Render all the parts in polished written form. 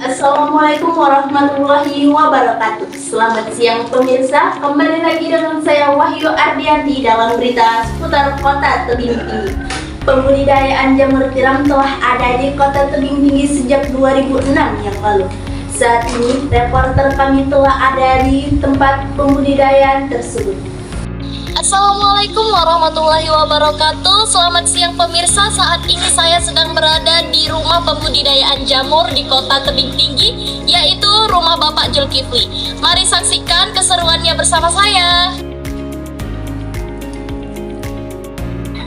Assalamualaikum warahmatullahi wabarakatuh. Selamat siang pemirsa, kembali lagi dengan saya Wahyu Ardianti dalam berita seputar Kota Tebing Tinggi. Pembudidayaan jamur tiram telah ada di Kota Tebing Tinggi sejak 2006 yang lalu. Saat ini, reporter kami telah ada di tempat pembudidayaan tersebut. Assalamualaikum warahmatullahi wabarakatuh. Selamat siang pemirsa. Saat ini saya sedang berada di rumah pembudidayaan jamur di Kota Tebing Tinggi, yaitu rumah Bapak Zulkifli. Mari saksikan keseruannya bersama saya.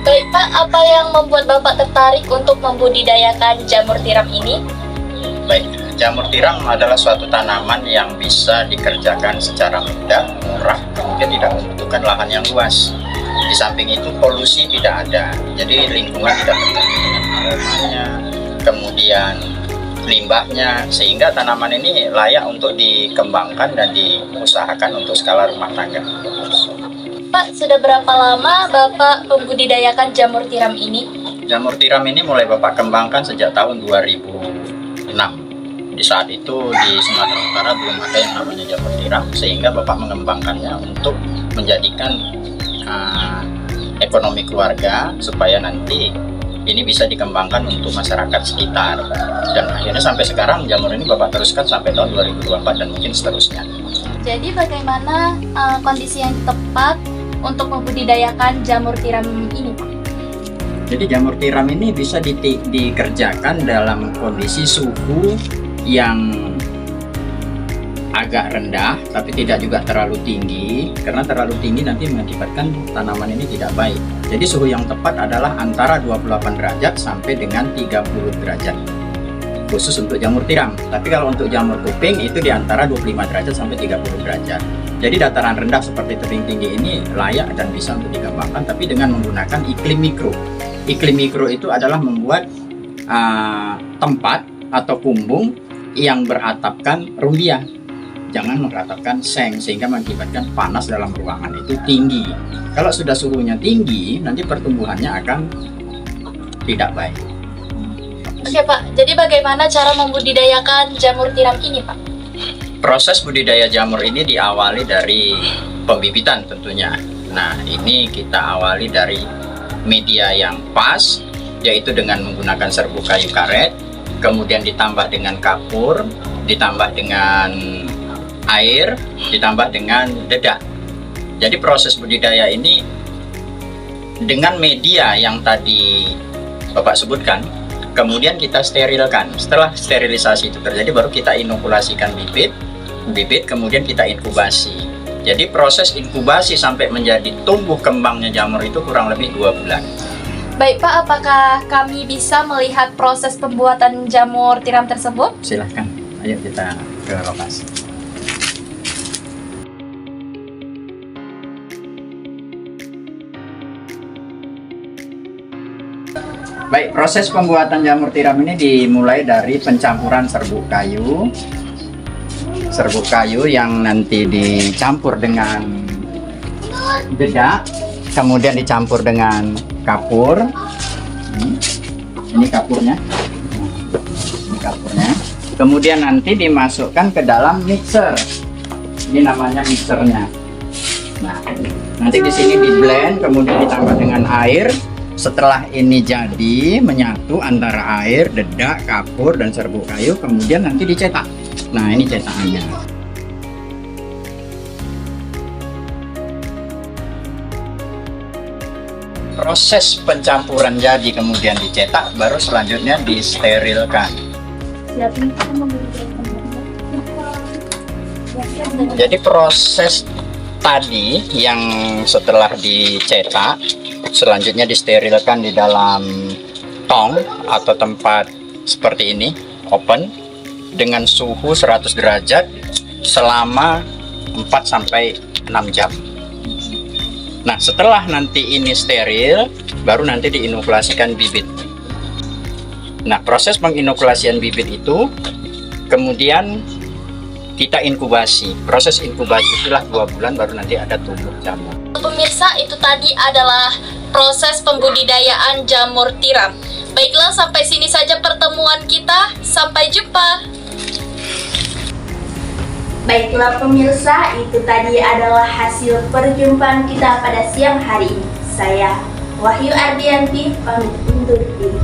Baik Pak, apa yang membuat Bapak tertarik untuk membudidayakan jamur tiram ini? Baik, jamur tiram adalah suatu tanaman yang bisa dikerjakan secara mudah, murah, kemudian tidak membutuhkan lahan yang luas. Di samping itu polusi tidak ada, jadi lingkungan tidak terganggu dengan aromanya, kemudian limbahnya, sehingga tanaman ini layak untuk dikembangkan dan diusahakan untuk skala rumah tangga. Pak, sudah berapa lama Bapak membudidayakan jamur tiram ini? Jamur tiram ini mulai Bapak kembangkan sejak tahun 2006. Di saat itu di Sumatera Utara belum ada yang namanya jamur tiram, sehingga Bapak mengembangkannya untuk menjadikan ekonomi keluarga supaya nanti ini bisa dikembangkan untuk masyarakat sekitar. Dan akhirnya sampai sekarang jamur ini Bapak teruskan sampai tahun 2024 dan mungkin seterusnya. Jadi bagaimana kondisi yang tepat untuk membudidayakan jamur tiram ini, Pak? Jadi jamur tiram ini bisa dikerjakan dalam kondisi suhu yang agak rendah, tapi tidak juga terlalu tinggi, karena terlalu tinggi nanti mengakibatkan tanaman ini tidak baik. Jadi suhu yang tepat adalah antara 28 derajat sampai dengan 30 derajat, khusus untuk jamur tiram. Tapi kalau untuk jamur kuping itu di antara 25 derajat sampai 30 derajat. Jadi dataran rendah seperti tebing tinggi ini layak dan bisa untuk dikembangkan, tapi dengan menggunakan iklim mikro. Iklim mikro itu adalah membuat tempat atau kumbung yang beratapkan rumbia, jangan beratapkan seng, sehingga mengakibatkan panas dalam ruangan itu tinggi. Kalau sudah suhunya tinggi, nanti pertumbuhannya akan tidak baik. Oke Pak, jadi bagaimana cara membudidayakan jamur tiram ini, Pak? Proses budidaya jamur ini diawali dari pembibitan tentunya. Nah, ini kita awali dari media yang pas, yaitu dengan menggunakan serbuk kayu karet, kemudian ditambah dengan kapur, ditambah dengan air, ditambah dengan dedak. Jadi proses budidaya ini dengan media yang tadi Bapak sebutkan, kemudian kita sterilkan. Setelah sterilisasi itu terjadi, baru kita inokulasikan bibit, kemudian kita inkubasi. Jadi proses inkubasi sampai menjadi tumbuh kembangnya jamur itu kurang lebih 2 bulan. Baik Pak, apakah kami bisa melihat proses pembuatan jamur tiram tersebut? Silahkan, ayo kita ke lokasi. Baik, proses pembuatan jamur tiram ini dimulai dari pencampuran serbuk kayu yang nanti dicampur dengan dedak, kemudian dicampur dengan kapur. Ini kapurnya. Kemudian nanti dimasukkan ke dalam mixer. Ini namanya mixernya. Nah, nanti di sini di blend, kemudian ditambah dengan air. Setelah ini jadi menyatu antara air, dedak, kapur, dan serbuk kayu, kemudian nanti dicetak. Nah, ini cetakannya. Proses pencampuran jadi kemudian dicetak, baru selanjutnya disterilkan. Jadi proses tadi yang setelah dicetak, selanjutnya disterilkan di dalam tong atau tempat seperti ini, open, dengan suhu 100 derajat selama 4-6 jam. Nah, setelah nanti ini steril, baru nanti diinokulasikan bibit. Nah, proses penginokulasian bibit itu kemudian kita inkubasi. Proses inkubasi itulah 2 bulan baru nanti ada tumbuh jamur. Pemirsa, itu tadi adalah proses pembudidayaan jamur tiram. Baiklah, sampai sini saja pertemuan kita. Sampai jumpa. Baiklah pemirsa, itu tadi adalah hasil perjumpaan kita pada siang hari ini. Saya Wahyu Ardianti pamit undur diri.